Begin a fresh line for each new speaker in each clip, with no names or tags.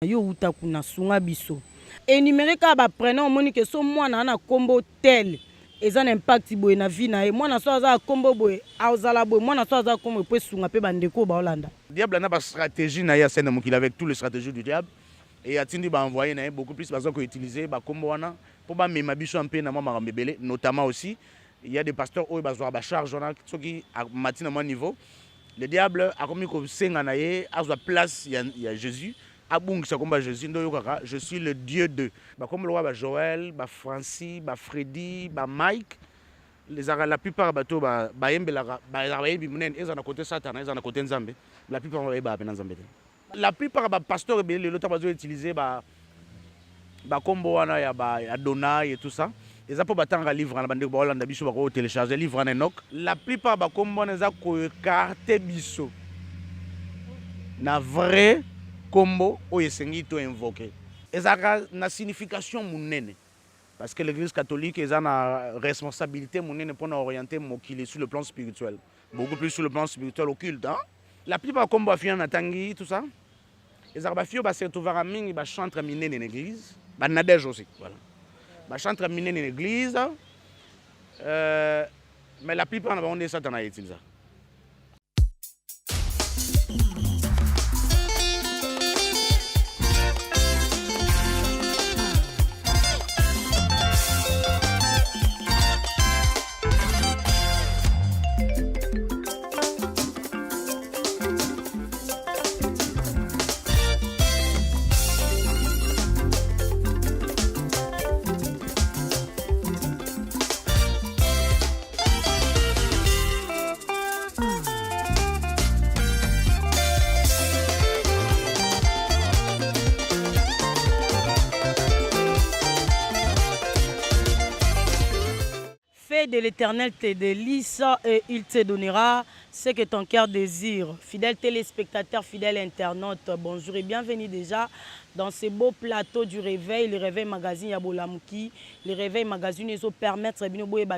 Yo uta kuna sunga biso. Énumérer ka ba prénom moni que so mwana na kombo tel. Eza un impact boye na vie na ye. Mwana so aza kombo boye, aozala boye, mwana so aza kombo pe sunga pe bandeko ba Hollanda.
Diable n'a pas stratégie na ya scène mokili avec toutes les stratégies du diable et atindi ba envoyer na beaucoup plus besoin que utiliser ba kombo wana pour ba mema biso un peu na mama mbebele notamment aussi il y a des pasteurs où besoin ba charge on a soki à matin à mon niveau. Le diable a commis ko senga na ye a sa place il y a Jésus. Jésus, je suis le Dieu de. Comme le roi Joël, Francis, Freddy, Mike, la plupart des bateaux, ils ont côté Satan, ils ont côté Nzambe. La plupart ont Nzambe. La plupart des pasteurs, l'autre ont utilisé combo Adonai et tout ça. Ils ont pas un livre en bande Hollande, biso ba télécharger livre en Enoch. La plupart des combo ils ont carte biso. Na vrai combo o yesengi to invoquer ezaka na signification munene parce que l'église catholique est na responsabilité munene pour orienter mokili sur le plan spirituel, beaucoup plus sur le plan spirituel occulte hein? La plupart combo afina na tangi tout ça ezaka ba fio ba se trouver mingi ba chantre minene en église ba nadège aussi voilà ba chantre minene en église mais la plupart on est Satan à utiliser.
De l'Éternel te délice et il te donnera ce que ton cœur désire. Fidèles téléspectateurs, fidèles internautes, bonjour et bienvenue déjà dans ce beau plateau du réveil, le réveil magazine Yabolamouki, le réveil magazine ils permettre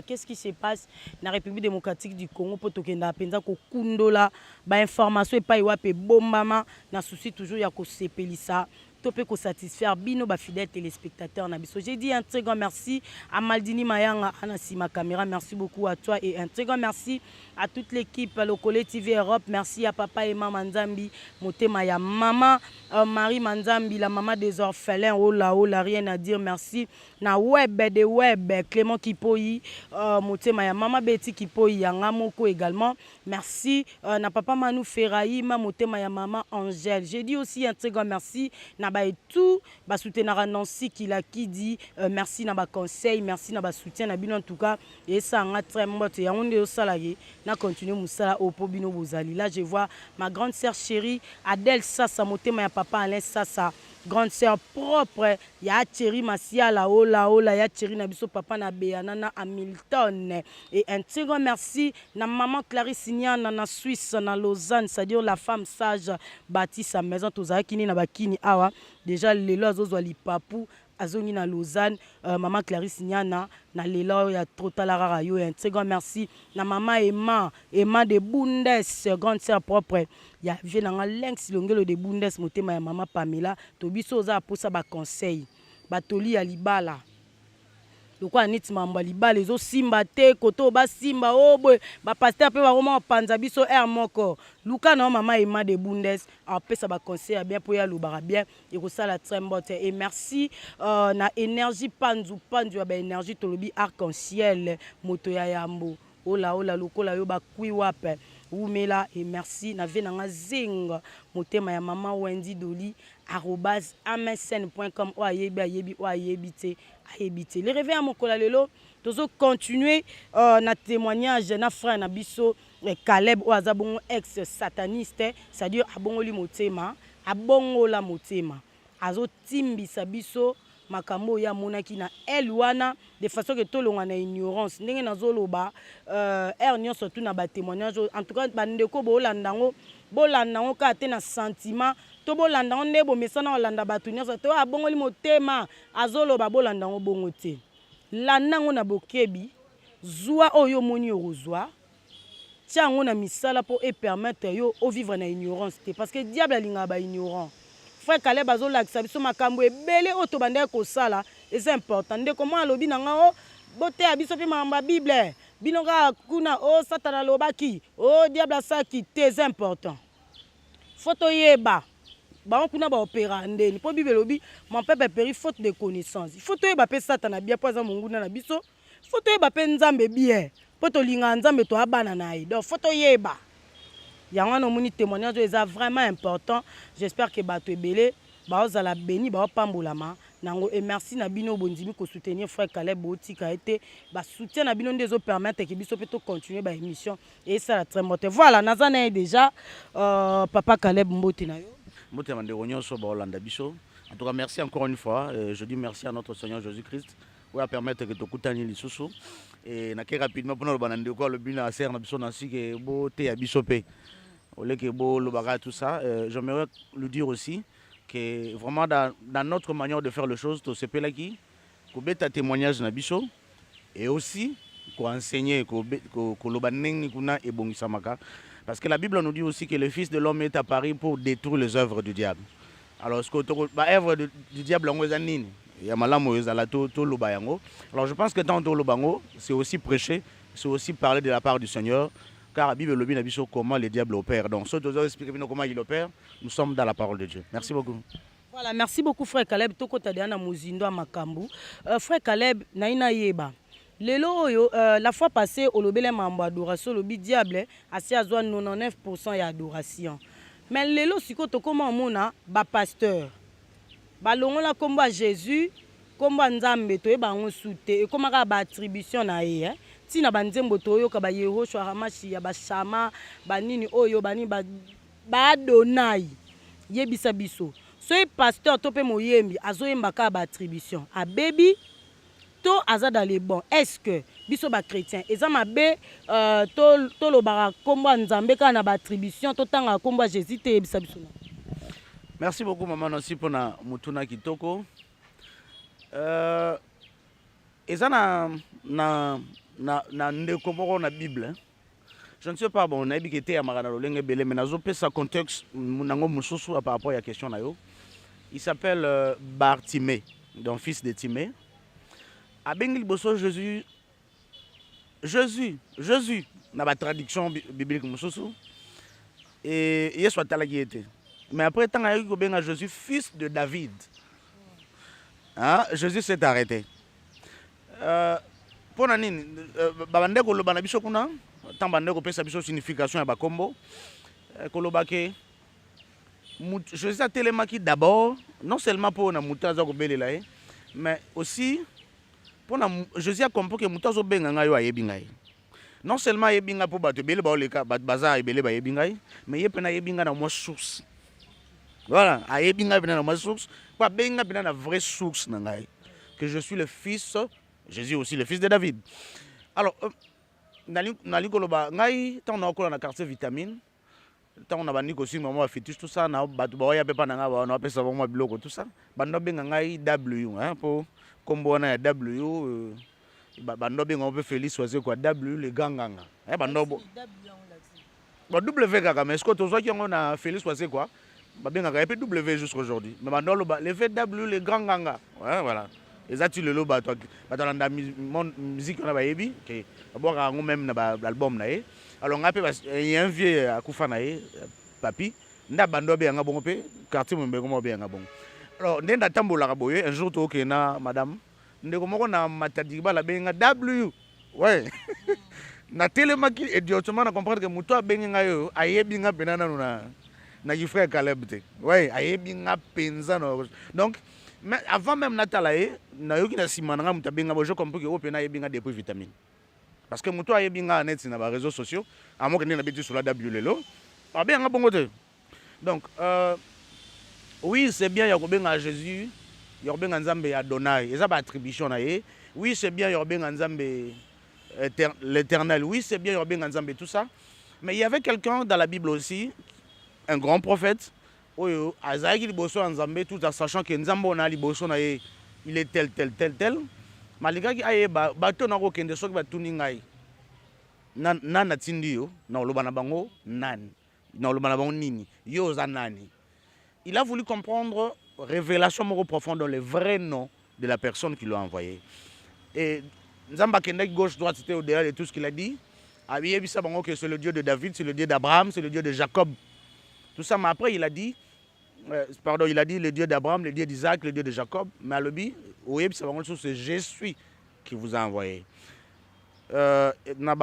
qu'est-ce qui se passe dans la République démocratique du Congo pour tokenda penza ko kundola ba information et pas iwape bombama na souci toujours ya ko sepelisa topé ko satisfaire bino ba fidèles téléspectateurs na biso. J'ai dit un très grand merci à Maldini Mayanga Anasima Caméra, merci beaucoup à toi et un très grand merci à toute l'équipe Lokole TV Europe, merci à papa et maman Nzambi Motema ya maman Marie Manzambi la maman des orphelins, oh là rien à dire, merci na web de web Clément Kipoyi Motema ya maman Betty Kipoyi yanga moko également, merci na papa Manu Ferraï Motema ya maman Angèle. J'ai dit aussi un très grand merci na ba tout ba soutenir Nancy qui dit merci na ba conseil, merci na ba soutien na bino en tout cas et ça nga très mbote ya onde osalage na continuer musala opo bino bozali. Là je vois ma grande sœur chérie Adèle Sassa Motema ya papa Alain Sassa, grande sœur propre ya Thierry Masiala ola ya Thierry na biso papa na Béana na Hamilton et un très grand merci na maman Clarisse Niana na Suisse na Lausanne, c'est-à-dire la femme sage bâtit sa maison tozaki ni na bakini awa déjà lelo azozwa lipapou azongi na Lausanne, maman Clarisse Niana na lelo ya trotalara yo un très grand merci na maman Emma de Bundes, grande sœur propre ya venanga Lenx Longelo de Bundes Motema ya maman Pamela to biso za posa ba conseil batoli ya libala lokwa niti mamba libala ezo simba te koto ba simba obwe ba pasteur pe ba roma panza biso moko luka na maman Emma de Bundes a pesa ba conseil bien pour ya lubara bien et ko sala trembote et merci na énergie panzu ba énergie tolobi arc-en-ciel moto ya yambo ola lokola yo ba kui wape Oumela et merci na venanga zing motema ya maman Wendy Doli @amsn.com o ayebi les réveils à mon lelo tozo continuer na témoignage na frère na biso Caleb o azabongo ex sataniste, c'est-à-dire abongoli motema abongola motema azo timbisa biso makambo ya monaki na elwana de façon que tolonga na ignorance ndenge nazoloba nyonso surtout na ba témoignage en tout cas bandeko bolandango ka te na sentiment to bolandango ne bo mesana olanda batu nyonso to abongoli motema azoloba bolandango bongo te landango na bokebi zwa oyo moni ozwa tiango na misala pour permettre yo o vivre na ignorance te parce que diable alinga ba ignorant frère Caleb azolakisa biso makambo ebele oyo tobandaki kosala eza important ndeko mwa alobi na nga o boteya biso mpe makambo ya bible bino kaka kuna o satana alobaki o diable asaki te eza important fo toyeba bango kuna baopera ndeni mpo bible elobi mon peuple périt faute de connaissance fo toyeba mpe satana bia mpo aza monguna na biso fo toyeba mpe nzambe bie mpo tolingaka nzambe toabana na ye donc fo toyeba yango wana omoni témoignage eza vraiment important. J'espère que bato ebele baozala béni baopambolama nango et merci na bino bondimi ko soutenir frère Caleb botika été ba soutien na bino ndezo permettre que biso peut continuer ba émission et ça la très mote voilà nazana déjà papa Caleb mbote na yo
mbote mande ronyoso ba Olanda biso. En tout cas merci encore une fois, je dis merci à notre Seigneur Jésus-Christ pour permettre que tokutani lisusu et na ke rapidement pour le banande ko le bina ser na biso na si que bote ya biso pe tout ça, j'aimerais lui dire aussi que vraiment dans notre manière de faire les choses, tout ce là qui, un témoignage na biso et aussi enseigner parce que la Bible nous dit aussi que le Fils de l'homme est apparu pour détruire les œuvres du diable. Alors ce que l'œuvre du diable alors je pense que dans le c'est aussi prêcher, c'est aussi parler de la part du Seigneur. Car la Bible le dit comment le diable opère. Donc, si vous expliquer comment il opère, nous sommes dans la parole de Dieu. Merci beaucoup.
Voilà, merci beaucoup, frère Caleb. Toko Tadiana Muzindo à Makambu. Frère Caleb, Naina Yeba. La fois passée, au lobby mambo adoration, le diable, assez à 99% et adoration. Mais lelo, si tu comment mona, ba pasteur, ba longo la combat Jésus, combat Nzambe, to eba on soute, et comment ba attribution na ye, tina banzembo toyo ka ba Yehoshua Hamashi ya ba Shama banini oyo bani ba Adonai yebisa biso so pasteur to pe moyembi azoyemba ka ba attribution a baby to aza dans les bons est-ce que biso ba chrétien eza mabe to lobaka komba nzambe ka na ba attribution to tanga komba Jésus te yebisa biso.
Merci beaucoup maman aussi pour na mutuna kitoko eza na ndeko moko na Bible. Je ne sais pas bon nabi kete ya magana lolenge belé mais nazo pesa contexte nango mususu par rapport à la question na yo. Il s'appelle Bartimée, donc fils de Timée. Abengi liboso Jésus na ba traduction biblique mususu et yeso atalaki ete. Mais après tant ayi ko benga Jésus fils de David. Hein, Jésus s'est arrêté. Pona nini babandeko loba na biso kuna tambandeko pesa biso signification ya bakombo koloba ke Jésus a télémaki d'abord non seulement pour na mutaza ko belela mais aussi pour na Jésus a compris que mutazo benga ngayo ayebi ngai non seulement ayebi nga pour bato bele ba oleka baza ebele ba yebi ngai mais yepe na yebi nga na mo source voilà ayebi nga bina na mo source pa benga bina na vraie source na ngai que je suis le fils Jésus aussi le fils de David. Alors, nali koloba ngai tant on a na quartier vitamine, tant on a bandi aussi maman fétiche tout ça na batu ba ya pepa na nga ba na pesa ba biloko tout ça. Bando benga ngai W hein pour kombo na W bando benga on peut Félix choisir quoi W le ganganga. Hein bando bo. Ba W kaka mais est-ce que toi qui on a Félix choisir quoi? Ba benga ka W jusqu'aujourd'hui. Mais bando le fait W le ganganga. Ouais voilà. Exactement le loba toi dans la musique on a bayebi que d'abord même na l'album na ye alors ngape il y a un vieux akufa na ye papi nda bando be nga bongo pe quartier mo be nga bongo alors ndenda tambola ka boye un jour to ke na madame ndeko moko na matadiba la benga W ouais na télémaki idiotement na comprendre que muto abenga nga yo ayebi nga penana na frère Caleb te ouais ayebi nga penza no donc mais avant même Natalae, nayoki na simananga mutabenga bo je comprends que opena yebinga depuis vitamine. Parce que muto ayebinga net na ba réseaux sociaux, amo kende na bitu sur la W lelo. Abenga bongo te. Donc oui, c'est bien yakobenga Jésus, yakobenga Nzambe Adonai, eza ba attribution na ye. Oui, c'est bien yakobenga Nzambe l'Éternel. Oui, c'est bien yakobenga Nzambe tout ça. Mais il y avait quelqu'un dans la Bible aussi, un grand prophète. Oyo azaki liboso Nzambe tout en sachant que Nzambe na liboso na ye il est tel malgré que aye bato na ko kende soki batuni ngai na tindi yo na loba na bango nani na loba na bango nini yo za nani il a voulu comprendre révélation moko profonde dans le vrai nom de la personne qui l'a envoyé. Et Nzamba Kendek, gauche, droite, c'était au-delà de tout ce qu'il a dit. Que c'est le Dieu de David, c'est le Dieu d'Abraham, c'est le Dieu de Jacob. Tout ça, mais après il a dit, il a dit le Dieu d'Abraham, le Dieu d'Isaac, le Dieu de Jacob. Mais à l'obi, c'est je suis qui vous a envoyé. Na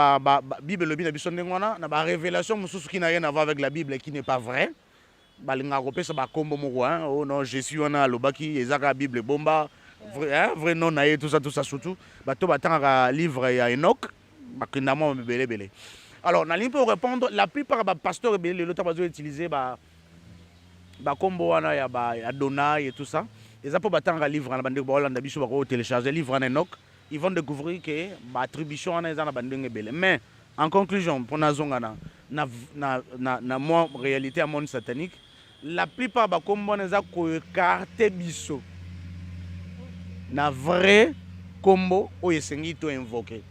Bible lobi na biso ndengwana na ba révélation mususu qui n'a rien à voir avec la Bible et qui n'est pas vrai. Balinga kopesa ba kombo moko hein, oh non Jésus wana lobaki ezaka Bible bomba vrai non na tout ça surtout bato batanga livre ya Enoch bakindamo belé. Alors na ligne pour répondre la plupart ba pasteurs belé l'autre bazo utiliser ba kombo wana ya ba Adonai et tout ça. Eza po batanga livre na bande ba Hollande biso ba ko télécharger livre na Enoch. Ils vont découvrir que l'attribution est dans la bande. Mais en conclusion, pour la réalité à monde satanique, la plupart des combats sont écartés biso. Na vrai combo où il invoqué.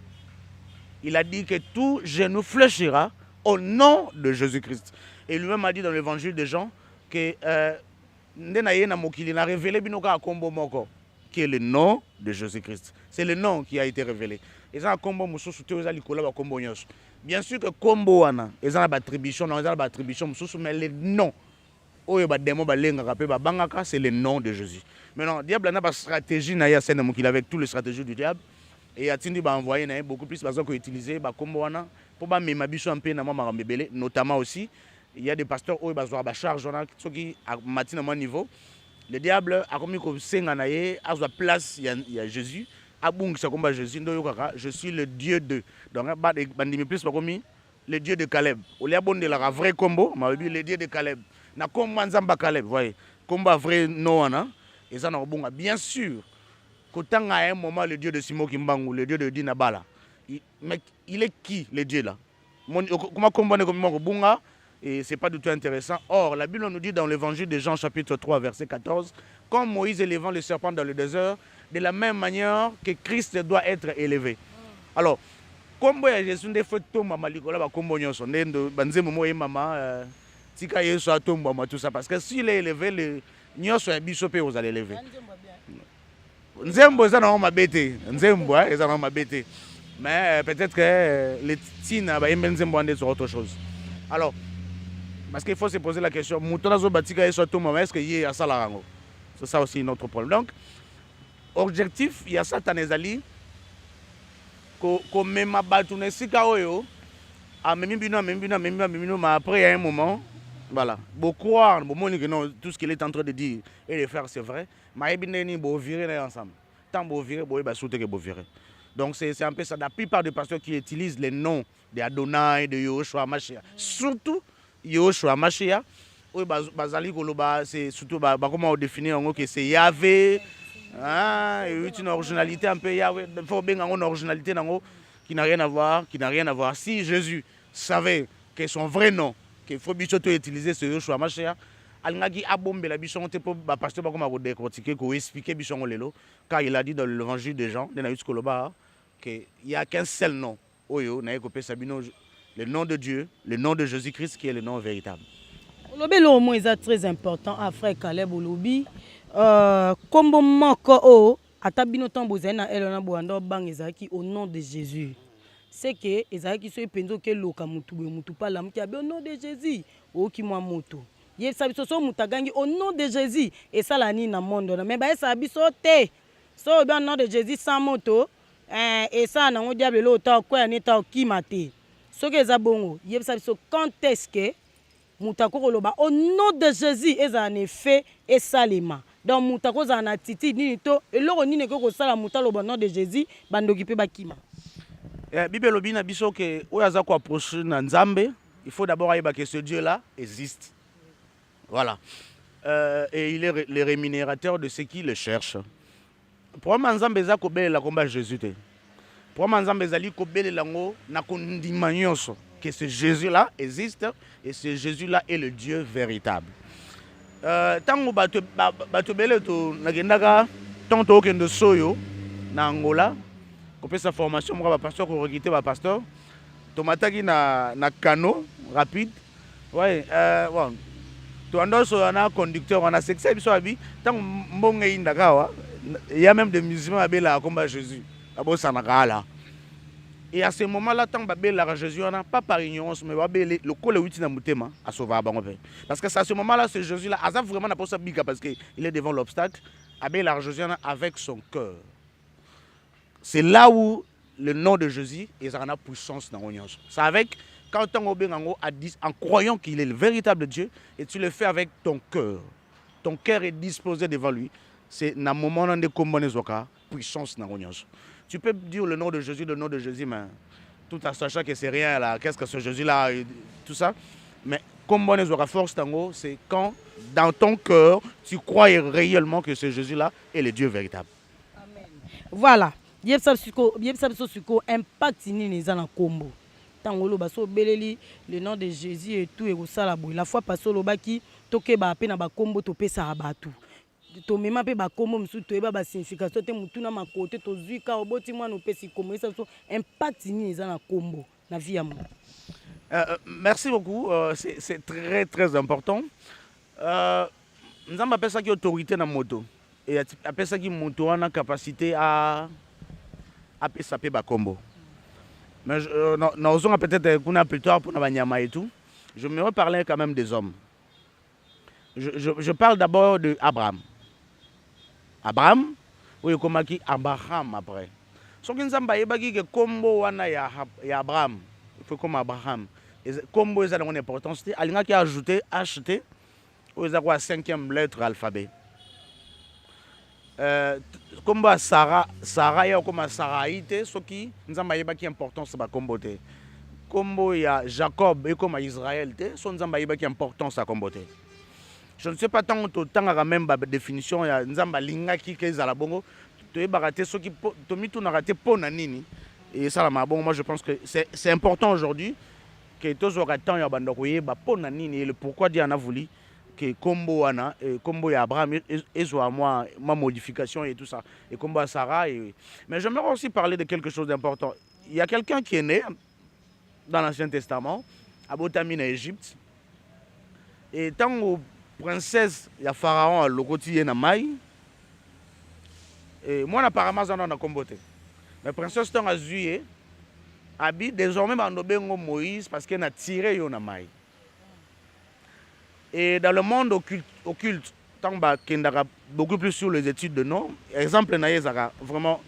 Il a dit que tout genou fléchira au nom de Jésus-Christ. Et lui-même a dit dans l'évangile de Jean que a révélé binoka combo moko, qui est le nom de Jésus-Christ. C'est le nom qui a été révélé. Et ça, combo bien sûr que combo wana, ils ont attribution, mais le nom, c'est le nom de Jésus. Maintenant, le diable a une stratégie avec toutes les stratégies du diable. Et il a envoyé beaucoup plus de utiliser combo wana pour notamment aussi, il y a des pasteurs qui ont charge qui à matin niveau. Le diable a commis comme Senganaye à sa place, il y a Jésus. Jésus, je suis le Dieu de. Donc, le Dieu de Caleb. Au lieu de la vrai combo, le Dieu de Caleb. Na combat Nzamba Caleb, voyez. Combat vrai non, et ça n'a pas bien sûr. Quand à un moment, le Dieu de Simo Kimbangu, le Dieu de Dinabala, mais il est qui le Dieu là? Comment combattre comme Bunga? Et ce n'est pas du tout intéressant. Or, la Bible nous dit dans l'évangile de Jean chapitre 3, verset 14, quand Moïse élevant le serpent dans le désert, de la même manière que Christ doit être élevé. Alors, comme Jésus des photos, maman Nicolas va comme bonyoso, banze momo et maman, tika yeso atombo tout ça parce que s'il est élevé, le nyoso ya bisope vous allez élever. Nzembo ça non ma bête, nzembo ça non ma bête. Mais peut-être que les tina ba yembe nzembo ande sur autre chose. Alors, parce qu'il faut se poser la question, Moutonazo Batika yeso atombo, est-ce que yé a ça la rango? C'est ça aussi notre problème. Donc, objectif, il y a Satan ezali ko mema batu na sika oyo a memi bino mais après il y a un moment voilà beaucoup croire que non tout ce qu'il est en train de dire et de faire c'est vrai mais ibineni bo virer ensemble tant bo virer bo ba sauter que bo virer. Donc c'est un peu ça. La plupart des pasteurs qui utilisent les noms de Adonai, de Yoshua Mashiach, surtout Yoshua Mashiach, bazali koloba c'est surtout comment on définit en gros que c'est Yahvé. Ah, il y a une originalité un peu, il faut bien une originalité qui n'a rien à voir. Si Jésus savait que son vrai nom, qu'il faut bien utiliser ce Yoshua Mashiach, alingaki abombe la bichon te pour pasteur comme à décortiquer, pour expliquer bichon lelo, car il a dit dans l'évangile de Jean, dans Koloba, qu'il n'y a qu'un seul nom, Oyo, le nom de Dieu, le nom de Jésus-Christ qui est le nom véritable.
Le mot est très important, frère Caleb Olobi. Kombo moko o atabino tambo zena elona boando bang ezaki au nom de Jésus. C'est que ezaki so penzo ke loka mutu pala mki abe au nom de Jésus o ki mwa moto. Ye sabiso so mutagangi au nom de Jésus et ça la ni na monde na mais ba sabiso te. So au nom de Jésus sans moto et ça na ngo diable lo ta ko ya ni ta ki mate. So ke za bongo ye sabiso quand est-ce que mutako koloba au nom de Jésus et en effet et salima. Donc mutako za na titi ni to eloko ni neko ko sala mutalo au nom de Jésus bandoki pe bakima.
Bible lobi na biso ke oyaza ko approcher na Nzambe, il faut d'abord ayeba que ce Dieu là existe. Voilà. Et il est le rémunérateur de ceux qui le cherchent. Pour moi Nzambe za ko belela komba Jésus te. Pour moi Nzambe zali ko belela ngo na kondima nyonso que ce Jésus là existe et ce Jésus là est le Dieu véritable. Tango bato bele to nagendaka tonto okende soyo na Angola ko sa formation mo ba pasteur ko recruter ba pasteur tomataki na canot rapide ouais bon on a un conducteur, on a sexe, tant il y a même des musulmans qui ont combat Jésus. Et à ce moment-là, tant que Jésus, on n'a pas par ignorance, mais le col est à sauver. Parce que à ce moment-là, ce Jésus-là, il a vraiment la possibilité parce qu'il est devant l'obstacle, Jésus avec son cœur. C'est là où le nom de Jésus est en puissance dans l'union. C'est avec, quand en croyant qu'il est le véritable Dieu, et tu le fais avec ton cœur. Ton cœur est disposé devant lui. C'est dans le moment où on a puissance dans l'union. Tu peux dire le nom de Jésus, mais tout en sachant que c'est rien là, qu'est-ce que ce Jésus-là, tout ça. Mais comme on a force, c'est quand dans ton cœur, tu crois réellement que ce Jésus-là est le Dieu véritable.
Amen. Voilà. Impact ni na kombo. Tangolo baso beleli le nom de Jésus et tout et ça la fois passé lobaki toke ba pe na ba kombo to pesa abatu. To mema pe ba kombo msu to eba ba signification te mutuna makote to zuika oboti mwana opesi kombo ça so impact ni na kombo na vie ya mo.
Merci beaucoup, c'est très très important. Nous avons appelé ça qui autorité dans la moto. Et appelé ça qui moto a capacité à saper ba combo. Mais nous avons peut-être qu'on a plus tard pour Nabanyama et tout. Je me reparler quand même des hommes. Je parle d'abord de Abraham. Abraham, oui, comme qui Abraham après. Ce qui nous a dit que combo wana ya Abraham, il faut comme Abraham. Combo est une importance. Il a ajouté acheter aux 5e lettre alphabet. Comme Sarah ya comme Saraïte, ce qui nous a qui importance ba comboter. Combo ya Jacob et comme Israël te, son nous a qui importance à comboter. Je ne sais pas tant que même la définition ya nzamba linga ki ke za la bongo to e baraté ce qui to mi to na raté pona nini et ça la bon moi je pense que c'est important aujourd'hui que tous aura temps ya bando ko yeba pona nini et le pourquoi Dieu en a voulu que combo ana et combo ya Abraham et soit moi ma modification et tout ça et combo à Sarah et mais j'aimerais aussi parler de quelque chose d'important. Il y a quelqu'un qui est né dans l'Ancien Testament à Botami en Égypte et tant princesse ya pharaon a lokoti na mai et moi apparemment ça na comboté mais princesse tant a zué abi désormais bandobengo Moïse parce qu'elle a tiré yo na mai et dans le monde occulte tant ba kendaka beaucoup plus sur les études de nom exemple na yezaka vraiment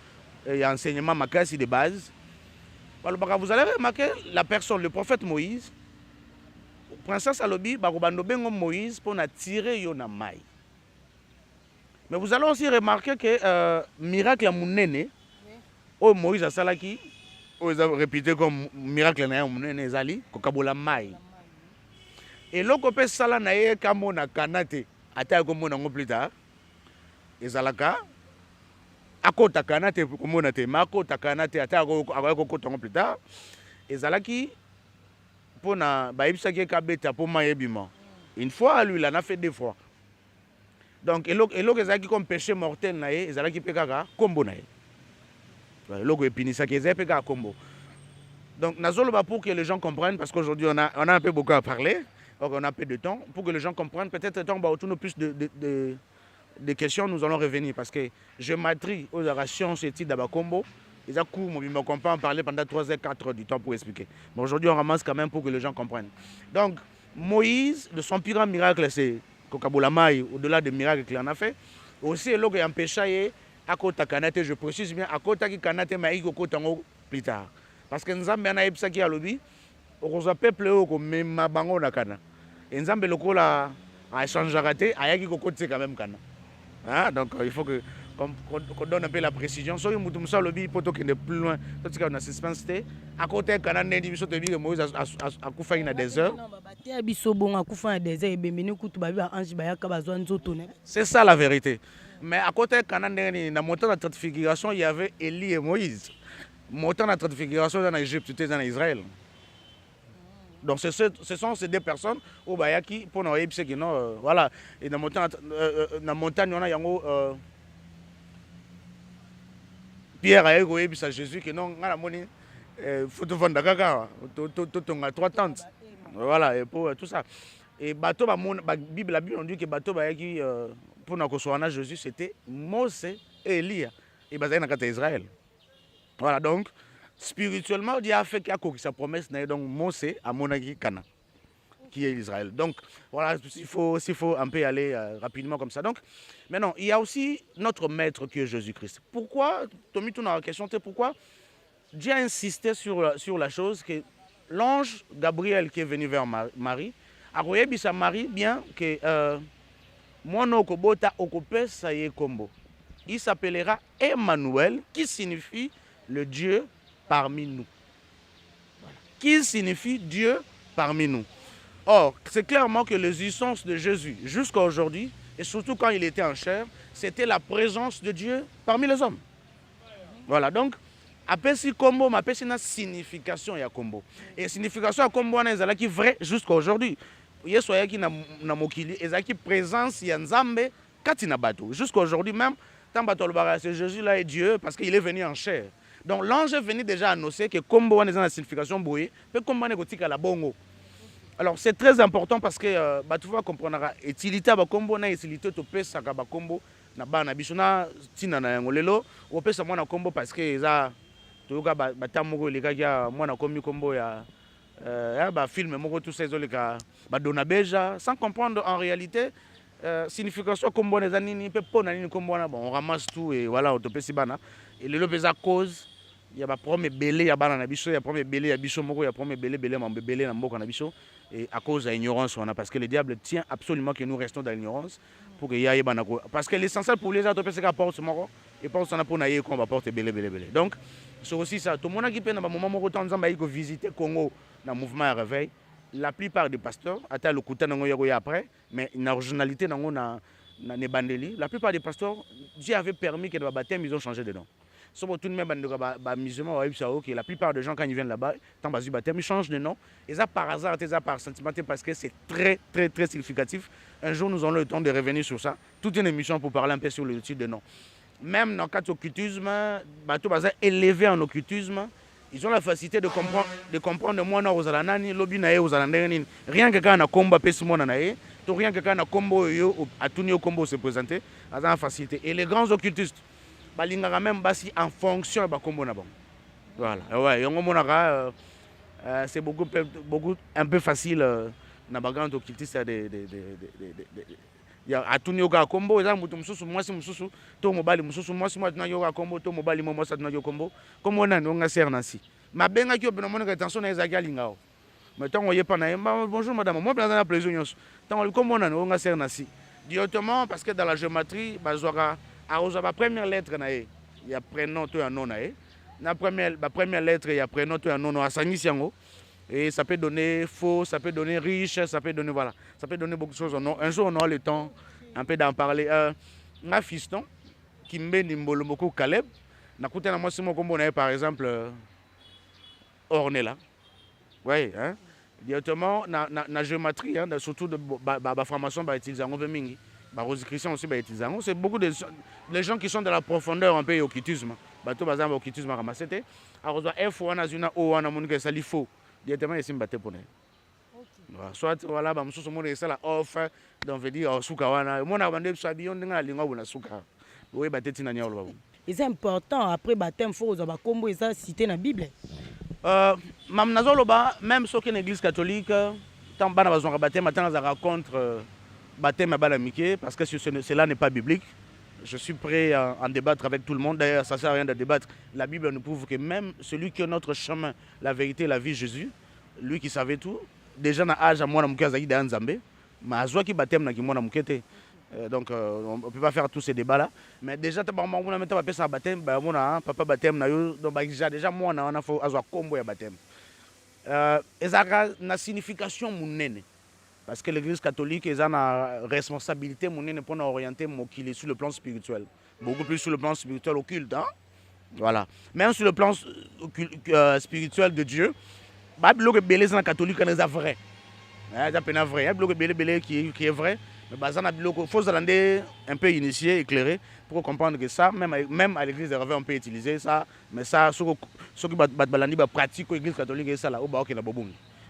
il y a enseignement makasi de base vous allez remarquer la personne le prophète Moïse princesse alobi bakobando bengo Moïse pour tirer yo na mai. Mais vous allez aussi remarquer que miracle à munene oh Moïse a salaki oh ils ont répété comme miracle na munene ezali kokabola mai. Et loko pe sala na ye kamo na kanate ata ko mona ngo plus tard ezalaka akota kanate ko mona te makota kanate ata ko kota ngo plus tard ezalaki une fois, lui, il en a fait 2 fois. Donc, il y a comme péché mortel, il y a qui combo. Combo. Donc, pour que les gens comprennent, parce qu'aujourd'hui, on a un peu beaucoup à parler, donc on a un peu de temps, pour que les gens comprennent, peut-être autour plus de questions, nous allons revenir. Parce que je m'attribue aux sciences et études d'Aba Combo. Ils ont cours, on ne peut pas en parler pendant 3 heures, 4 heures du temps pour expliquer. Mais aujourd'hui, on ramasse quand même pour que les gens comprennent. Donc, Moïse, de son plus grand miracle, c'est Kokaboulamaï, au-delà des miracles qu'il en a fait. Aussi, il a empêché à Kota Kanate, je précise bien, à Kota Kanate, mais il plus tard. Parce que nous avons un peu qui a lobby, on a peuple comme Mabango Nakana. Et nous avons le coup à échanger raté, à Yaki Kokote quand même Kana. Donc, il faut que. Qu'on donne un peu la précision. Si vous avez lobby pour qu'il est plus loin, tout a suspense. À côté, quand on a dit que Moïse a coupé dans des heures. C'est ça la vérité. Mais à côté, quand on a dit dans montant de transfiguration, il y avait Élie et Moïse. Montant de transfiguration dans l'Égypte, c'était dans Israël. Donc ce sont ces 2 personnes au Bayaki pour nous dire que voilà. Et dans la montagne, on a Pierre a dit à Jésus que non, il faut te vendre à 3 tentes. Voilà, et pour tout ça. Et bateau, la Bible on dit que bateau, pour nous Jésus, c'était Mose et Elia. Et basé dans Israël. Voilà, donc, spirituellement, Dieu a fait qu'il y a sa promesse, donc Mose a monaki Cana, qui est Israël. Donc, voilà, il faut un peu aller rapidement comme ça. Donc, maintenant, il y a aussi notre maître qui est Jésus-Christ. Pourquoi, Tommy, tu as la question, pourquoi Dieu a insisté sur la chose que l'ange Gabriel qui est venu vers Marie, a dit à Marie bien que moi, il s'appellera Emmanuel, qui signifie le Dieu parmi nous. Qui signifie Dieu parmi nous. Or, c'est clairement que l'existence de Jésus jusqu'à aujourd'hui, et surtout quand il était en chair, c'était la présence de Dieu parmi les hommes. Voilà, donc, après si combo, ma une signification ya combo. Et signification ya combo, on est qui vrai jusqu'à aujourd'hui. Yesu ayaki na mokili, ezaki présence ya Nzambe kati na bateau. Jusqu'à aujourd'hui même, tant bateau c'est Jésus là est Dieu parce qu'il est venu en chair. Donc l'ange est venu déjà annoncer que combo on est dans la signification boye, peut combo on est la bongo. Alors c'est très important parce que tu vas comprendre la utilité ba combo na utilité to pesa ka ba combo na bana bisona tina na yango lelo, o pesa mwana combo parce que eza toyoka batamoko lekaki ya mwana komi kombo ya film moko tout ces oleka badona beja sans comprendre en réalité signification kombo na nini pe pona nini kombo na bon on ramasse tout et voilà on te pesi bana et lelo pesa cause il y a ba premier belé ya bana na biso ya premier belé ya biso moko ya premier belé mambe belé na mboka na biso et à cause de l'ignorance on a parce que le diable tient absolument que nous restons dans l'ignorance pour que y ait bana parce que l'essentiel pour les autres pesa ka porte moko et pense on a pour naïe qu'on va porter belé donc c'est aussi ça tout le monde qui peut dans un moment où on va visiter Congo dans le mouvement à réveil la plupart des pasteurs attendent le coup de après mais une originalité dans les bandeli la plupart des pasteurs Dieu avait permis que le baptême ils ont changé de nom sauf tout de même musulmans que la plupart des gens quand ils viennent là-bas tant bas du baptême ils changent de nom et ça par hasard et ça par sentiment parce que c'est très très très significatif. Un jour nous aurons le temps de revenir sur ça toute une émission pour parler un peu sur le titre de nom. Même dans le cas de l'occultisme, bateau basé élevé en occultisme, ils ont la facilité de comprendre moi non aux alanani, l'obinae aux alandani, rien que quand on a combo pèse mon anae, tout rien que quand on a combo yo à tout niveau combo se présenter, à la facilité. Et les grands occultistes, balinga même basi en fonction de combo na bon. Voilà. Ouais, yongo monaka c'est beaucoup un peu facile na bagand occultiste ya atuni yoka kombo eza mutu mususu mwasi mususu to mobali mususu mwasi mwa tuna yoka kombo to mobali mo mwasi tuna yoka kombo comme nani onga ser nasi mabenga ki obena monaka attention na ezaki alingao mais tant oye pa na bonjour madame moi bien dans la plaisir nyonso tant on comme nani onga ser nasi directement parce que dans la géométrie bazwaka aroza ba première lettre na ye ya prénom to ya nom na ye na première lettre ya prénom to ya nom na sangisi yango. Et ça peut donner faux, ça peut donner riche, ça peut donner voilà, ça peut donner beaucoup de choses. Un jour on aura le temps un peu d'en parler. Un fiston qui me dit Mbolomoko Caleb, n'a coûté à moi c'est mon combo par exemple Ornella. Oui, hein. Directement na géométrie, hein, surtout de la formation va utiliser en mingi. La rosicrisation aussi va utiliser. C'est beaucoup de gens qui sont dans la profondeur un peu occultisme. Bateau bazar occultisme ramassé. Alors F ou ana O ana monika ça faut. Directement ici mbaté pour soit voilà ba mususu mo esa la offre donc veut dire suka wana mo na bande sabi on nga linga bona suka oui baté tina nya lo.
C'est important après baptême faut ba kombo eza cité na Bible.
Mam nazoloba même sur une église catholique tant bana bazonga baptême maintenant ça contre baptême à balamike parce que cela n'est pas biblique. Je suis prêt à en débattre avec tout le monde. D'ailleurs, ça ne sert à rien de débattre. La Bible nous prouve que même celui qui est notre chemin, la vérité, la vie, Jésus, lui qui savait tout, déjà dans l'âge à moi, je suis dans Nzambé, mais à qui baptême na ki moi donc on ne peut pas faire tous ces débats là. Mais déjà, tu as baptême, papa baptême, donc déjà moi, on a fait un combo de baptême. Et ça a une signification mounene. Parce que l'église catholique a une responsabilité pour orienter qu'il est sur le plan spirituel. Beaucoup plus sur le plan spirituel occulte. Hein? Voilà. Même sur le plan spirituel de Dieu, il y a des gens catholiques qui sont vrais. Il y a des gens qui est vrai. Mais il faut un peu initié, éclairé, pour comprendre que ça, même à l'église de réveil, on peut utiliser ça. Mais ça, ceux qui pratiquent l'église catholique, il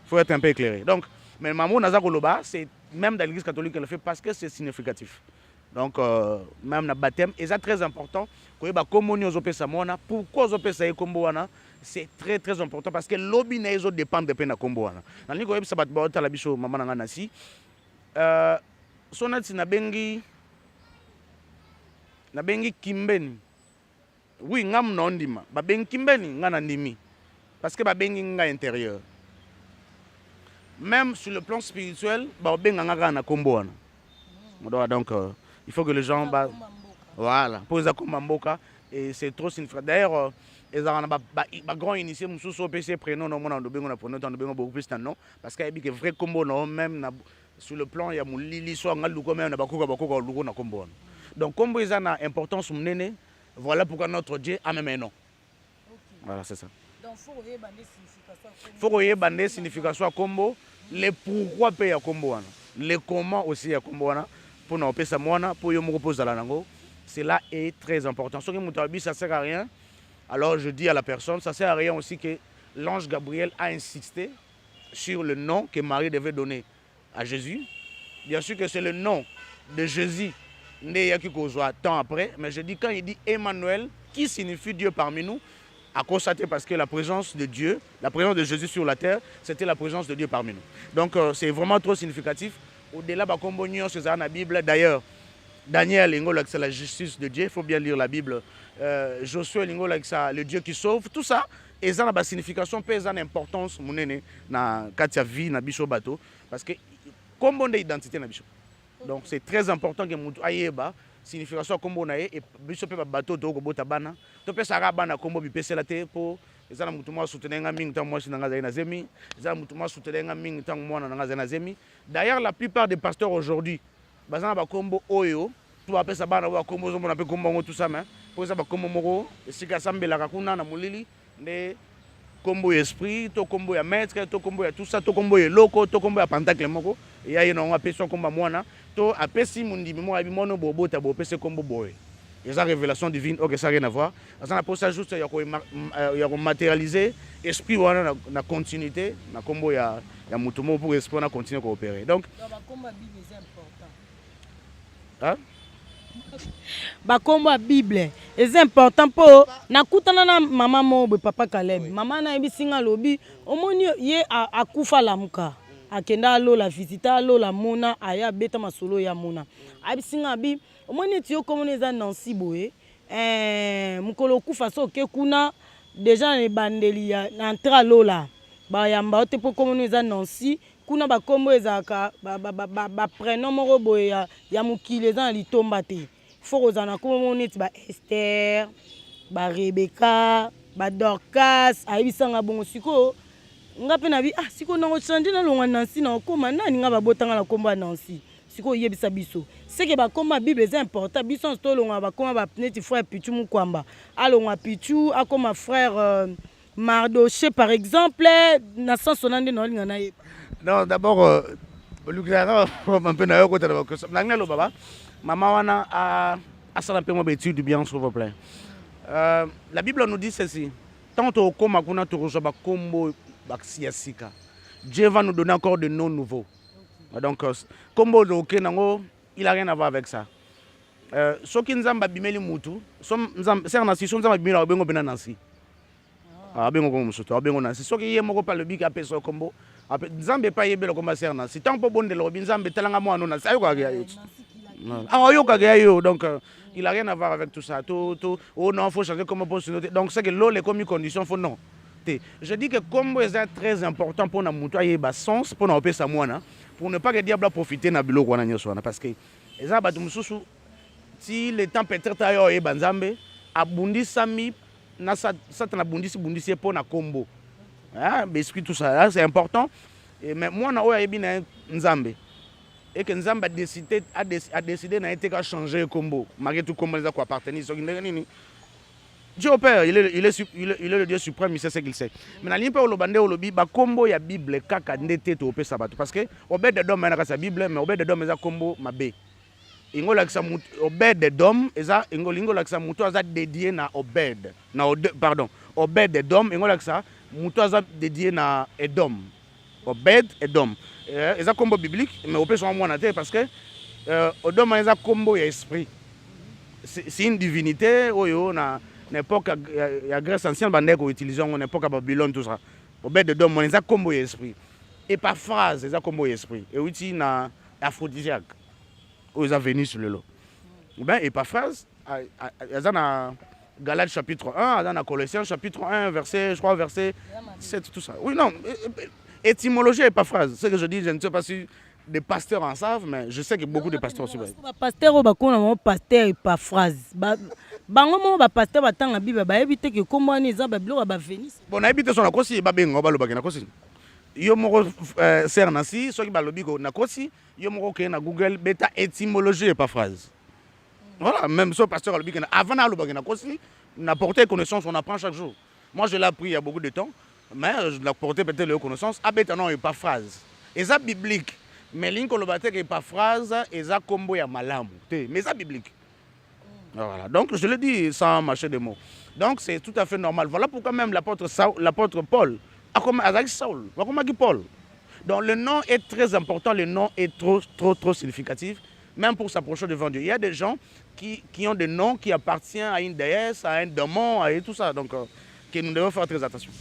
faut être un peu éclairé. Donc, Mais maman naza koloba, c'est même dans l'église catholique elle le fait parce que c'est significatif. Donc même na baptême, et c'est très important que ba komoni ozopesa mwana. Pourquoi ozopesa kombo wana? C'est très très important parce que lobby na ezo dépendre de na kombo wana. Na liko yebisa bat ba otala biso mama nanga nasi. Sonati na bengi kimbeni. Oui, ngam non ndima. Ba bengi kimbeni ngana ndimi. Parce que ba bengi nga intérieur. Même sur le plan spirituel, ba benga nga na kombo wana. Donc il faut que les gens voilà, pour les mboka et c'est trop significatif. D'ailleurs, ils ont un grand initié mususu PC prénom non mona ndobengo na prénom ndobengo beaucoup plus non parce qu'il y a vrai combo non même sur le plan il y a mon lili so ngalu comme na bakoka lugo na kombo. Donc combo ils ont une importance munene. Voilà pourquoi notre Dieu a même un nom. Voilà, c'est ça.
Donc faut rebander signification.
Faut rebander signification combo, les pourquoi payer à combo wana. Les comment aussi à combo wana pour nous pesa mwana pour yo moko poza la nango. Cela est très important. Ce que ça sert à rien. Alors je dis à la personne, ça sert à rien aussi que l'ange Gabriel a insisté sur le nom que Marie devait donner à Jésus. Bien sûr que c'est le nom de Jésus né qui causera tant après, mais je dis quand il dit Emmanuel, qui signifie Dieu parmi nous, à constater parce que la présence de Dieu, la présence de Jésus sur la terre, c'était la présence de Dieu parmi nous. Donc c'est vraiment trop significatif. Au-delà de la c'est dans la Bible. D'ailleurs, Daniel, c'est la justice de Dieu, il faut bien lire la Bible. Josué, le Dieu qui sauve, tout ça, et ça a une signification, et ça a une importance dans la vie, dans le bateau, parce que comme on a identité dans le donc c'est très important que nous ayons une signification comme on a et biso pe bateau to ko bota bana to pe sara bana kombo bi pese la te po ezana mutu mo soutenir nga mingi tant moi si nga na zemi ezana mutu mo soutenir nga mingi tant moi na na zemi. D'ailleurs la plupart des pasteurs aujourd'hui bazana ba kombo oyo to ba pesa bana ba kombo zo mona pe kombo tout ça mais pour ça ba kombo moko esika sambela ka kuna na mulili nde kombo esprit to kombo ya maître to kombo ya tout ça to kombo ya loko to kombo ya pentacle moko ya yeno nga peso komba mwana to apesi mundimi mo abi mono bobota bo pese kombo boy. Et ça révélation divine, ok, ça n'a rien à voir. Ça pour ça juste il y a matérialiser esprit wana na continuité na kombo ya mutumo pour esprit na continuer à coopérer. Donc
kombo Bible c'est important.
Hein?
Bakombo Bible c'est important pour nakutana na mama mo papa Caleb. Mama na ebisinga lobi omoni ye akufa lamuka. Akenda lo la visita lo la mona aya beta masolo ya mona abisinga bi omoni tio komoneza Nancy boye mukolo kufa so ke kuna déjà ne bandeli ya entra lola ba yamba ote po komoneza Nancy kuna ba kombo ezaka ba prénom moko boye ya mukile za litomba te faut ozana komoneti ba Esther ba Rebecca ba Dorcas ayibisanga bongo siko nga pe na bi siko na changer na longa Nancy na koma nani nga babotanga na komba Nancy siko yebisa biso c'est que ba komba Bible c'est important biso to longa ba komba ba petit frère Pichu Mukwamba alonga Pichu akoma frère Mardoché par exemple na sensonande na linga na
non d'abord Luclara un peu na yo kota na ko na ngelo baba mama wana a sala pe mo betude bien s'il vous plaît. La Bible nous dit ceci tant au koma kuna to ba kombo Dieu va nous donner encore de noms nouveaux. Donc, comme il n'a rien à voir avec ça. Ce qui nous a bimeli mutu, c'est un assistant qui nous a bimeli Nancy. Ce qui est mon pas le big appel sur combo. Nzambe pas yebelo comme c'est Nancy. Tant pour bon de l'obin Nzambe telanga mo non Nancy. Donc il n'a rien à voir avec tout ça. Oh non, faut changer comment pour se noter. Donc c'est que l'eau les commis conditions faut non. Je dis que comme c'est très important pour nous avoir sens pour nous sa moana pour ne pas que diable profiter na bilo wana nyoso parce que eza batu mususu si le temps peut-être ayo e banzambe abundi sami na sa na bundisi pour na combo esprit tout ça c'est important et mais moi na oya ebi na nzambe et que nzambe a décidé na été changer combo malgré tout comment les a quoi appartenir so nini Dieu opère, il est le Dieu suprême, il sait ce qu'il sait. Mais dans l'impe olobande olobi ba kombo ya Bible kaka ndete to opesa bato parce que Obed Edom na sa Bible mais Obed Edom eza kombo mabe. Ingola ksa Obed Edom eza ingola ksa muto aza dédié na Obed. Obed Edom ingola ksa muto aza dédié na Edom. Obed Edom. eza combo biblique mais opesa mwana te parce que odoma eza combo ya esprit. C'est une divinité oyo na époque ya Grèce ancienne bandeko utiliser en époque à Babylone tout ça. Au bête de dom eza combo ya esprit. Et pas phrase eza combo ya esprit. Et outil na aphrodisiaque. Oyo eza venu sur le lot. Ben et pas phrase eza na Galates chapitre 1, eza na Colossiens chapitre 1 verset je crois verset 7 tout ça. Oui non, étymologie et pas phrase. Ce que je dis, je ne sais pas si des pasteurs en savent, mais je sais que beaucoup de pasteurs aussi.
Pasteur au bakona pasteur et pas phrase. Bango mo ba pasteur batanga Bible ba éviter que comme on est ba bilo ba venir.
Bon na éviter son akosi ba bengo ba lobaki na kosi. Yo moko ser nasi soki ba lobiko na kosi, yo moko ke na Google beta étymologie et pas phrase. Voilà, même ce pasteur a lobiki na avant na lobaki na kosi, na porter connaissance on apprend chaque jour. Moi je l'ai appris il y a beaucoup de temps, mais je l'ai porté peut-être les connaissances abeta non et pas phrase. Et ça biblique. Mais l'inko le bâtiment et pas phrase et ça combo ya malamu. Mais ça biblique. Voilà. Donc je le dis sans mâcher de mots. Donc c'est tout à fait normal. Voilà pourquoi même l'apôtre Paul a comme Saul, comme Paul. Donc le nom est très important, le nom est trop significatif, même pour s'approcher devant Dieu. Il y a des gens qui ont des noms qui appartiennent à une déesse, à un démon, et tout ça. Donc que nous devons faire très attention.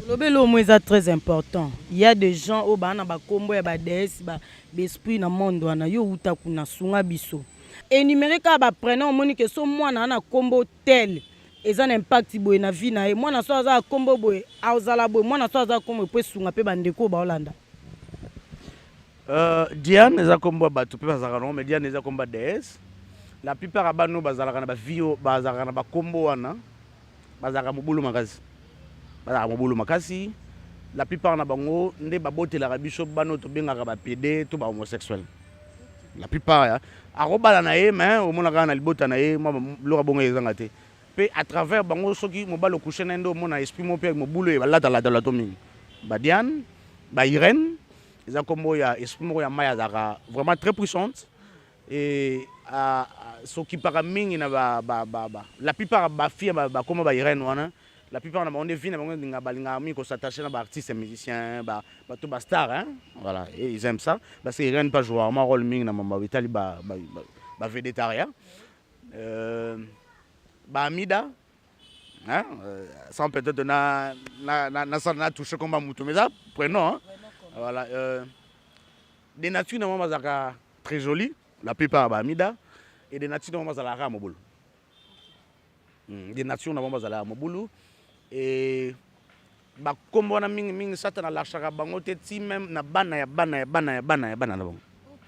Le mot est très important. Il y a des gens au bana ba kombo ya ba déesse ba l'esprit na monde wana yo uta kuna sunga biso. Et numérique ba prénom moni que so mwana na kombo tel eza un impact boye na vie na e mwana so aza kombo boye azala boye mwana so aza kombo pe sunga pe bandeko ba Holanda.
Diane eza kombo bato pe bazaka non mais Diane eza kombo déesse. La plupart ya bano bazalaka na ba vio bazalaka na ba kombo wana bazalaka mobulu makasi. Bazalaka mobulu makasi. La plupart na bango nde babotelaka biso bano to bengaka ba PD to ba homosexuel. La plupart ya arobala na ye mais omonaka na libota na ye moi loka bongo ezanga te. Pe à travers bango soki mobalo coucher na ndo mona esprit mo pe mobulu e balata la to mingi. Ba Diane, ba Irène, eza kombo ya esprit mo ya maya zaka vraiment très puissante et soki para mingi na la plupart ba fille ba kombo ba Irène wana. La plupart on est venu à s'attacher à artistes et musiciens, tout star, hein? Voilà, et ils aiment ça. Parce qu'ils ne pas jouer un rôle ming dans mon Italie, végétarien. Amida, hein? Sans peut-être na touché comme un mouton, mais ça, prenons, hein? Voilà. Des natures normalement très jolies, la plupart Amida, et des natures normalement à la Moboulou. Des natures normalement à la Moboulou. Et ba kombo na mingi satana la chaka bango te ti même na bana na bango.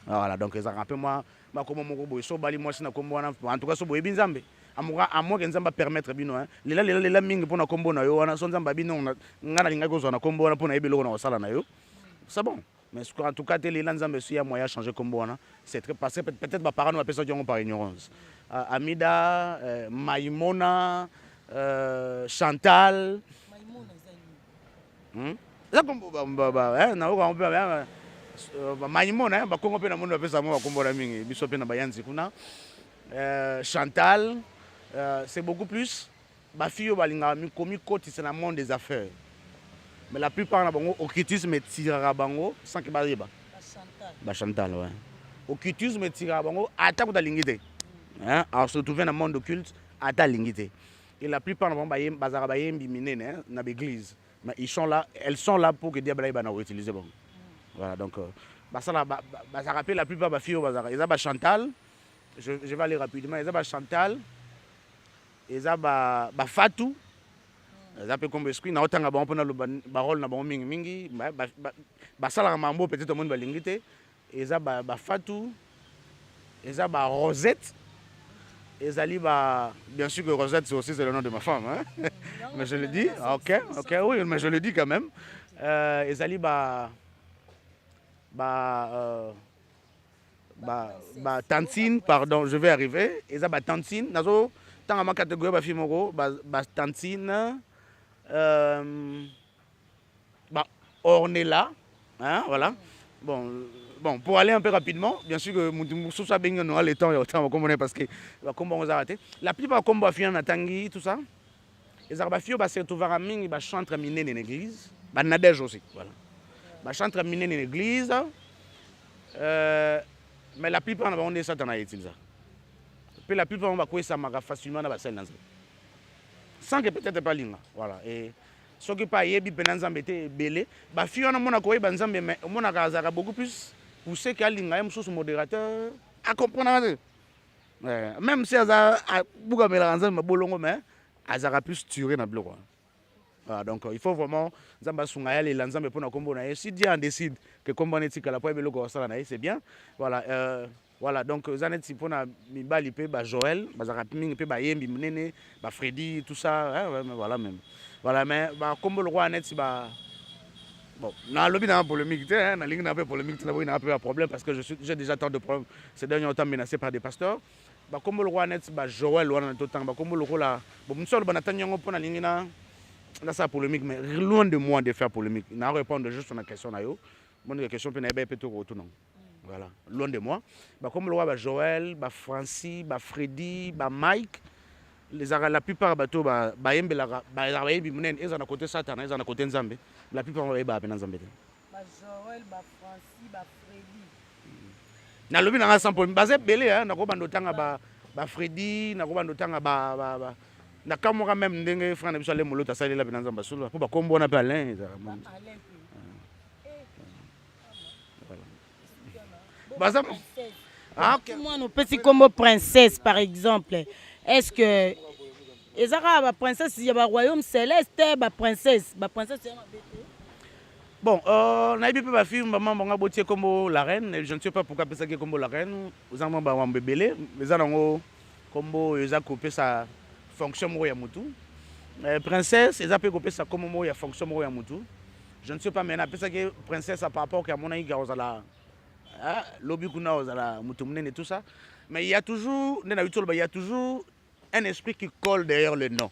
Voilà donc ça rappelle moi ba kombo moko boy so bali moi na kombo na en tout cas so boy binzambe amuka amoka nzamba permettre bino hein lela mingi pona kombo na yo wana so nzamba bino ngana linga ko zo na kombo na pona ebelo na sala na yo. C'est bon. Mais en tout cas lela nzamba si ya moyen changer kombo na c'est très passé peut-être ba parents va penser par ignorance. Amida Maimona Chantal. Là comme na on peut Maimona ba kongo pe na monde pesa mo kombo na mingi biso pe na bayanzi kuna. Chantal c'est beaucoup plus ba fille balinga mi komi koti c'est le monde des affaires. Mais la plupart na bango occultisme tirara bango sans que ba yeba. Ba Chantal ouais. Occultisme tirara bango ata ko dalingite. Hein, alors se trouver dans le monde occulte ata lingite. Et la plupart de l'église, mais elles sont là pour que le diable va utiliser. Voilà, donc, ça rappelle la plupart des filles. Il y a Chantal, je vais aller rapidement. Il y a Chantal, il y a Fatou, il y a comme esprit, il y a parole, il y a peut-être au monde balingité, il y a Fatou, il y a Rosette. Et Zali, bien sûr que Rosette, c'est le nom de ma femme. Hein? Mais je le dis, ok, oui, mais je le dis quand même. Et Zali, Tantine, pardon, je vais arriver. Et ça, Tantine, nazo, tant à ma catégorie, Fimoro, Tantine, Ornella, hein, voilà. Bon, pour aller un peu rapidement, bien sûr que Moussou Sabing nous a le temps et autant comprendre parce que comment on a arrêté. La plupart comme Bafia Natangi, tout ça, les Arbafio se retrouvent à Ming, ils chantent miner dans l'église, Nadège aussi, voilà. Ils chantent miner dans l'église, Mais la plupart on est ça dans utilisé. Puis la plupart on va courir ça facilement dans la scène. Sans que peut-être pas linga. Voilà. Et ce qui pas yebi penanza mbete belé, ba fi on a mona koy banzambe mais mona kazaka beaucoup plus poussé qu'à linga yam sous modérateur à comprendre. Même si aza buka melanza mabolongo mais azaka plus tuer na bloc. Voilà, donc il faut vraiment Zamba Sungaya les lanzambe pour na kombo na. Si Dieu en décide que kombo netika la poibe loko sala na c'est bien. Voilà voilà donc zanet si pona mibali pe ba Joël, ba Zarapiming pe ba Yembi Mnene, ba Freddy tout ça voilà même. Voilà mais ba kombo le roi net si ba bon, na lobby na polémique na ligne na peu polémique na peu problème parce que j'ai déjà tant de problèmes ces derniers temps menacé par des pasteurs. Ba kombo le roi net ba Joël wana to temps ba kombo le roi la bon msolo ba natanyango pona ligne na ça polémique mais loin de moi de faire polémique. Na répondre juste sur la question na yo. Mon question pe na be pe to retourner. Voilà, loin de moi. Bah, comme le roi bah, Joël, bah, Francis, bah, Freddy, bah, Mike, la plupart bateaux, bah, Yembe, bah, ils ont à côté Satan, ils ont à côté Nzambe. La plupart ont bah, Nzambe.
Bah, Joël, bah, Francis, bah, Freddy.
Na lobi na sans problème. Bah, c'est belé, hein. Na ko bando tanga bah, Freddy, na ko bando tanga bah, na kamora même ndenge frère na biso ale molota sali la Nzambe solo. Pour bah kombo na pe Alain.
Ah, okay. Moi, nous petits comme princesse, par exemple. Est-ce que Ezara, la princesse, il y a un royaume céleste, la princesse,
bon, on a vu ma fille, maman, on a botté comme la reine. Je ne sais pas pourquoi ça comme la reine. Vous avez un bébé, mais ça comme ils ont coupé sa fonction moya mutu. Princesse, ils ont coupé sa comme moya fonction moya mutu. Je ne sais pas, mais on a que princesse par rapport à mon aïe la lobby kuna ozala mutumune et tout ça, mais il y a toujours un esprit qui colle derrière le nom.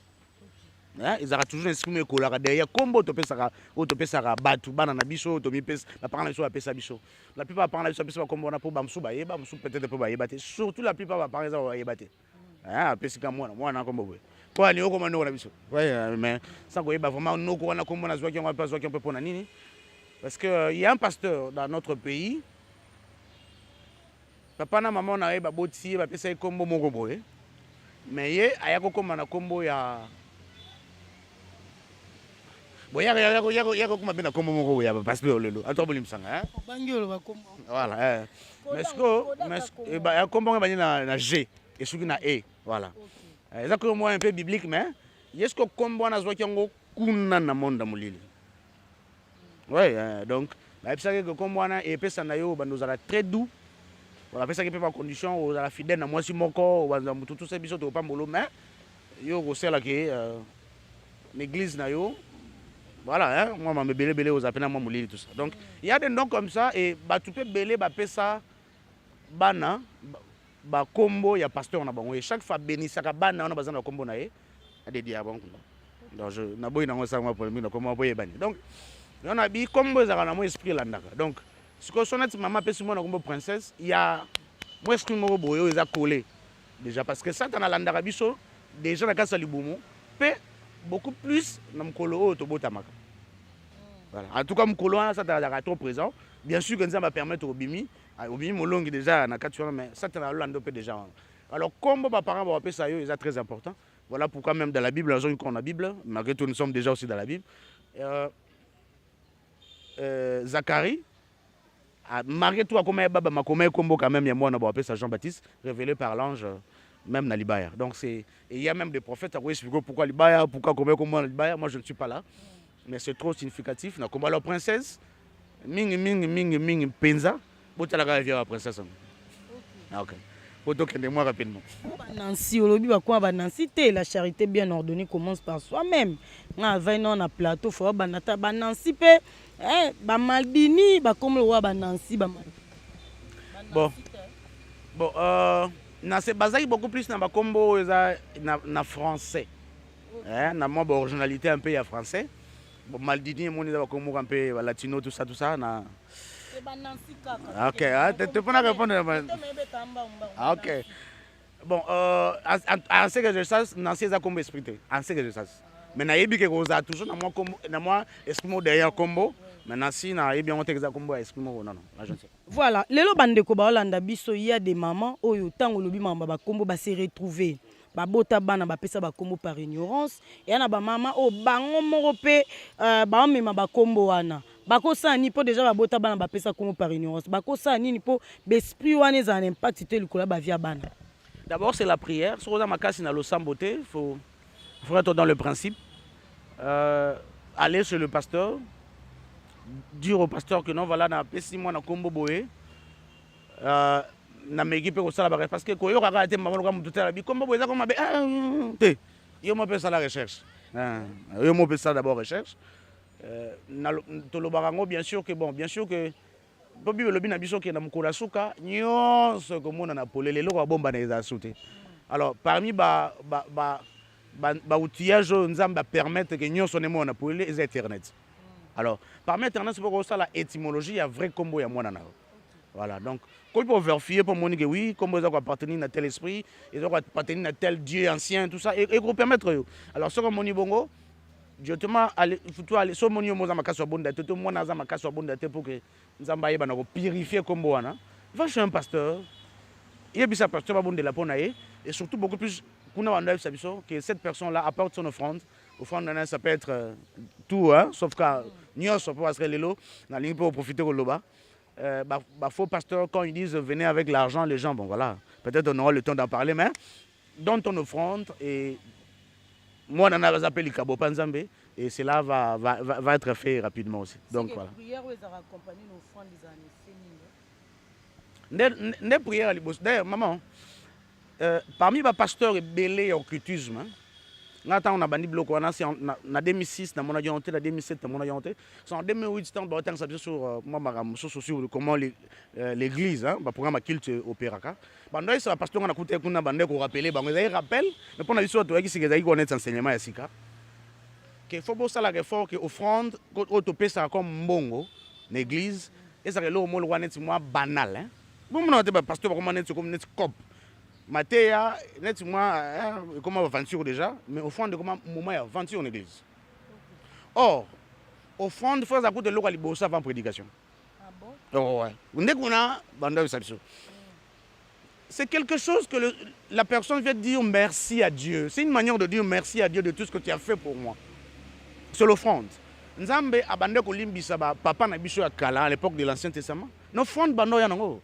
Ils aura toujours un esprit qui colle derrière combo to pesaka batu bana na biso to mi pesa la parole sur pesa biso. La plupart parlent sur pesa comme on a pour bamsu ba yeba msu peut-être pour ba yebate, surtout la plupart va parler ça ba yebate. Pesika moi na combo. Quoi ni okoma no na biso. Ouais mais ça ko yeba vraiment no ko na combo na zwa ki on va pas zwa ki on peut pour na nini. Parce que il y a un pasteur dans notre pays. Papa na maman na ba boti ba pesa kombo moko boye mais ye ayako koma na kombo ya boya ya kuma bina kombo moko ya parce que lelo atobo limsanga
bangelo ba kombo
voilà mais ba ya kombo ba na G et suki na E voilà ça que moi un peu biblique mais est-ce que kombo na zwa kyango kuna na monde mulili ouais donc ba pesa que kombo na e pesa na yo bando za très doux. Voilà, après ça qui peut pas condition aux la fidèle na moi si moko ou tout ça biso to pas mbolo mais yo ko sela ke l'église na yo voilà hein moi me belé aux appena moi molili tout ça. Donc il y a des noms comme ça et ba tu peux belé ba pesa bana ba kombo ya pasteur na bango et chaque fois bénissaka bana on a besoin de kombo na ye a des diabons. Donc je na boy na ça moi pour mi na comment boy bani. Donc on a bi kombo za na mo esprit là ndaka. Donc ce que son maman peut se comme princesse, il y a moi ce que mon boyo ils a collé déjà parce que ça dans la ndarabiso déjà la casa libumo peut beaucoup plus na mkolo to botamaka. Voilà, en tout cas mkolo ça t'a trop présent. Bien sûr que ça va permettre au bimi molongi déjà na katuana mais ça dans lando peut déjà. Alors comme mes parents vont appeler ça yo, c'est très important. Voilà pourquoi même dans la Bible, les gens qui ont la Bible, malgré tout nous sommes déjà aussi dans la Bible. Zacharie malgré tout, comme combo quand même, il y a moi on appelle ça Jean-Baptiste, révélé par l'ange, même dans l'Ibaya. Donc il y a même des prophètes qui expliquent pourquoi l'Ibaya, pourquoi comment l'Ibaya. Moi je ne suis pas là, mais c'est trop significatif. Comme la princesse, ming penza, pour la rivière la princesse. Ok. Pour donc moi rapidement.
Nancy, Nancy, la charité bien ordonnée commence par soi-même. On a plateau, faut Nancy ba Maldini ba comme le roi ba Nancy ba
bon na c'est basé beaucoup plus na ba combo na français na moi ba originalité un peu ya français bon Maldini mon ba combo un peu latino tout ça na
c'est ba Nancy kaka.
OK tu peux pas répondre OK bon en ce que je sache Nancy za combo esprit en ce que je sache mais na yebi que rosa toujours na moi esprit derrière combo. Maintenant, si on a bien monté combo, est-ce que non, je ne sais.
Voilà, lelo bandeko baolanda biso, il y a des mamans oyo tango lobi mama ba kombo ba se retrouver. Ba bota bana ba pesa ba kombo par ignorance. Et na ba mama o bango moko pe ba mema ba kombo wana. Bako sa ni po déjà ba bota bana ba pesa kombo par ignorance. Bako sa ni po l'esprit wana ez un impact te likola ba via bana.
D'abord c'est la prière. Sur la makasi na lo samboté, faut être dans le principe. Aller chez le pasteur, dire au pasteur que non, voilà, na pesi moi na kombo boé. Na meki pe ko sala ba parce que ko yo kaka te maman ko mutu tala bi kombo boé ça comme be te yo mo pe ça la recherche. Yo mo pe ça d'abord recherche. Na to lo barango bien sûr que bon, bien sûr que bobi lobi na biso ke na mukola suka nyonso ko mona na polele lo ko bomba na eza souté. Alors parmi ba outillage nzamba permettre que nyonso ne mona polele eza internet. Alors, parmi Internet, c'est pour ça la étymologie, il y a vrai combo et moi. Voilà, donc, quand il faut vérifier pour montrer que oui, comment ils ont appartenu à tel esprit, ils ont appartenu à tel Dieu ancien, tout ça, et pour permettre. Alors, ce que mon bongo, justement, il faut aller, ce mon niveau, ma casse au bon date, tout le monde a ma casse au bon date pour que nous ayons purifier combo. Va chez un pasteur, il y a un pasteur à bon de la ponaille, et surtout beaucoup plus que cette personne-là apporte son offrande. Offrande, ça peut être tout, hein, sauf que nous sommes pas les lots, la ligne pour profiter de l'oba. Faux pasteur, quand ils disent venez avec l'argent, les gens, bon voilà, peut-être on aura le temps d'en parler, mais donne ton offrande et moi on a appelé le Cabo Panzambé et cela va être fait rapidement aussi. Donc voilà. Des prières à l'ibos. D'ailleurs, maman, parmi les pasteurs et belés au cultisme, on a bandi bloc en 2006, en 2007, en 2008, on a sur comment l'église, le programme culte au Péraka. Pendant ce pasteur on a écouté qu'on a bandé qu'on rappelait, ils rappellent, mais pour la histoire de qui connaît enseignement à Sika. Il faut que ça effort que offrande, au topé ça comme bongo, l'église, et ça le mot le banal, hein. Bon, on a des pasteurs comme net cop. Matéa, net moi, comment aventure déjà, mais au fond de comment moment aventure en église. Or, au fond de fois à coup de l'eau à l'ibos avant prédication. Ah bon? Oh ouais. Dès qu'on a, c'est quelque chose que la personne vient dire merci à Dieu. C'est une manière de dire merci à Dieu de tout ce que tu as fait pour moi. C'est l'offrande. Nzambe abandé ko limbisa ba papa na biso ya kala à l'époque de l'Ancien Testament. L'offrande bando ya nango.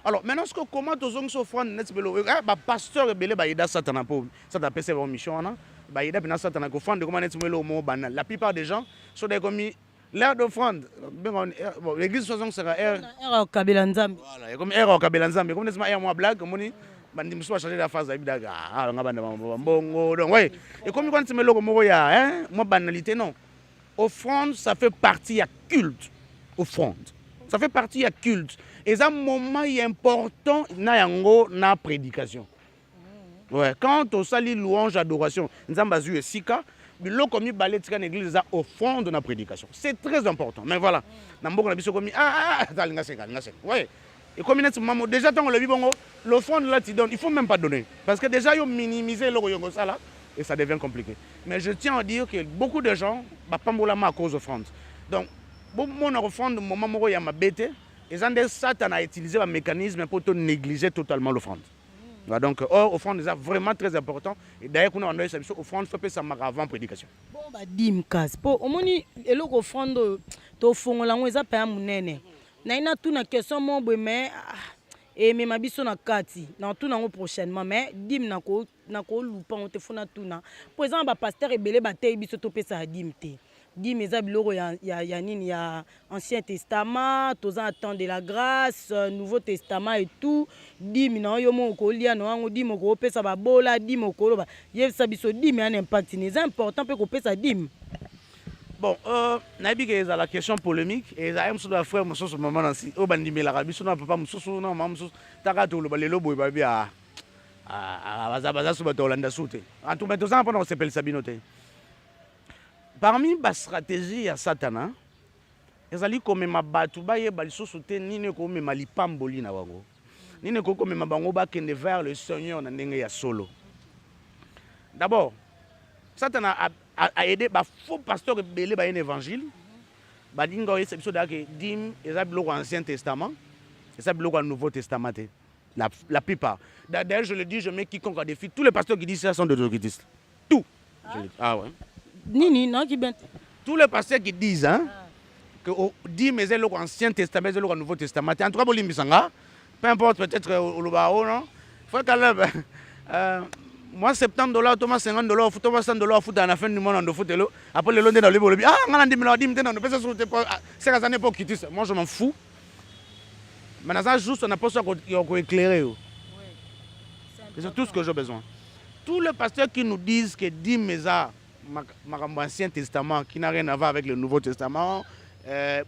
Alors maintenant, comment tu as offrande net belo pasteur belé ba ida satana pour ça t'a passé votre mission là. Ba ida bina satana ko offrande comment net belo mo banal. La plupart des gens sont des commis l'air d'offrande. Bon, l'église soixante sera air
au Kabila Nzambe.
Voilà, comme air au Kabila Nzambe. Comme n'est-ce pas air moi blague comme on bandi mso changer la phase abidaga. Ah nga banda bongo donc ouais. Et comme quand tu me logo mo ya hein, moi banalité non. Offrande ça fait partie à culte. Offrande. Ça fait partie à culte. Et c'est un moment important dans la prédication. Ouais. Quand on sali louange, adoration, nous avons besoin de sika, mais l'eau comme il balait dans l'église au fond de la prédication. C'est très important. Mais voilà. Dans le monde, on a ouais. Et comme il déjà, quand on le vit, l'offrande là, tu donnes. Il ne faut même pas donner. Parce que déjà, ils ont minimisé le royaume là et ça devient compliqué. Mais je tiens à dire que beaucoup de gens ne sont pas à cause de l'offrande. Donc, mon offrande, au moment où il y a ma bête, et Satan a utilisé un mécanisme pour négliger totalement l'offrande. Donc, l'offrande est vraiment très important. Et d'ailleurs, quand on a dit l'offrande, il faut ça avant prédication.
Bon, bah, dim kas. Pour au moins, l'offrande, tu fond la on pas un munene. Naina tout na question mon mais et mais ma biso na kati. Na tout na prochainement mais dim na ko lupa on te fona tout na. Par exemple, ba pasteur ebele ba te biso to pesa dim te. Dim eza biloko ya nini ya Ancien Testament, toza temps de la grâce, Nouveau Testament et tout. Dim na yo mo ko lia no ango dim ko pesa ba bola dim ko loba. Yebisa biso dim ya impact ni. C'est important pe ko pesa dim.
Bon, nabi que la question polémique et ça aime sur la frère monsieur ce moment là-ci. Au bandimi la rabi sur papa monsieur non maman monsieur takato le balelo boy babi à baza sur bato Hollande souté. En tout cas, ça pendant on s'appelle Sabinoté. Parmi les stratégies à Satana, ils allaient comme ma batu baye baliso souté ni ne comme ma lipamboli na wango. Ni ne comme ma bango ba kende vers le Seigneur na ndenge ya solo. D'abord, Satana a aidé les faux pasteurs belé un évangile. badinga oyesa biso dake dîme eza biloko ancien testament eza biloko nouveau testament te la plupart. D'ailleurs je le dis, je mets quiconque à défi, tous les pasteurs qui disent ça sont des occultistes, tout. Ah ouais.
Nini non qui bien
Tous les pasteurs qui disent hein que dîme eza biloko ancien testament eza biloko nouveau testament te, en tout cas bolimbisanga, peu importe, peut-être au Lubao, non, faut que moi $70 Thomas $50 foot Thomas $100 foot à la fin du monde en foot après le lendemain dans le bol ah on a dit maintenant on peut se sauter c'est que ça n'est pas quitter moi je m'en fous mais ça juste on a pas ça qu'on éclairer c'est tout ce que j'ai besoin. Tous les pasteurs qui nous disent que dîme eza ancien testament qui n'a rien à voir avec le nouveau testament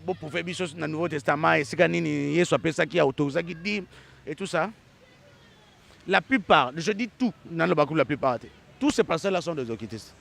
bon pour faire des choses dans le nouveau testament et c'est quand nini Yesu appelle ça qui a autorisé qui dit et tout ça. La plupart, je dis tout, dans le Bakou, la plupart, tous ces pasteurs-là sont des occultistes.